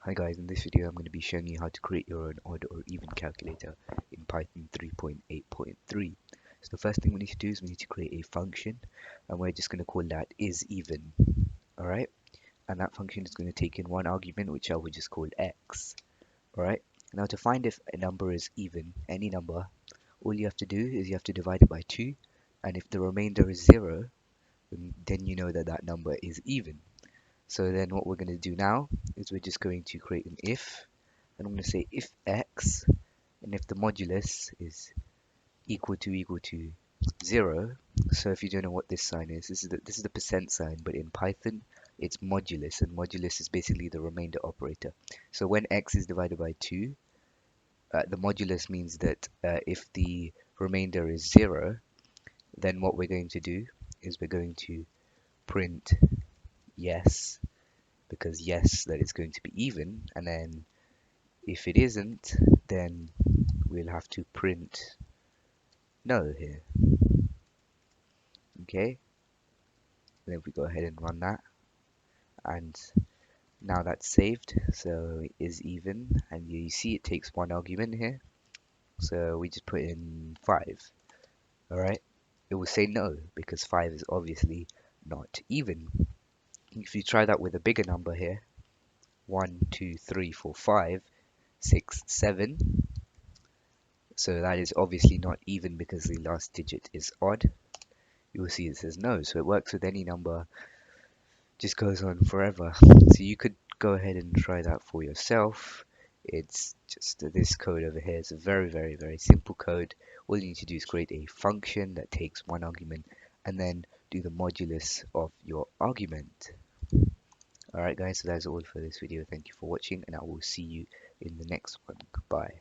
Hi guys, in this video I'm going to be showing you how to create your own odd or even calculator in Python 3.8.3. So the first thing we need to do is we need to create a function, and we're just going to call that isEven. Alright, and that function is going to take in one argument, which I will just call x. Alright, now to find if a number is even, any number, all you have to do is you have to divide it by 2, and if the remainder is 0, then you know that that number is even. So then what we're going to do now is we're just going to create an if, and I'm going to say if x, and if the modulus is equal to 0. So if you don't know what this sign is, this is the percent sign, but in Python it's modulus, and modulus is basically the remainder operator. So when x is divided by 2, the modulus means that if the remainder is 0, then what we're going to do is we're going to print yes, because yes, that is going to be even, and then if it isn't, then we'll have to print no here. Okay, then if we go ahead and run that, and now that's saved, so it is even, and you see it takes one argument here, so we just put in 5. Alright, it will say no because 5 is obviously not even. If you try that with a bigger number here, 1 2 3 4 5 6 7, so that is obviously not even because the last digit is odd. You will see it says no, so it works with any number, just goes on forever. So you could go ahead and try that for yourself. It's just this code over here is a very simple code. All you need to do is create a function that takes one argument and then do the modulus of your argument. Alright guys, so that's all for this video. Thank you for watching, and I will see you in the next one. Goodbye.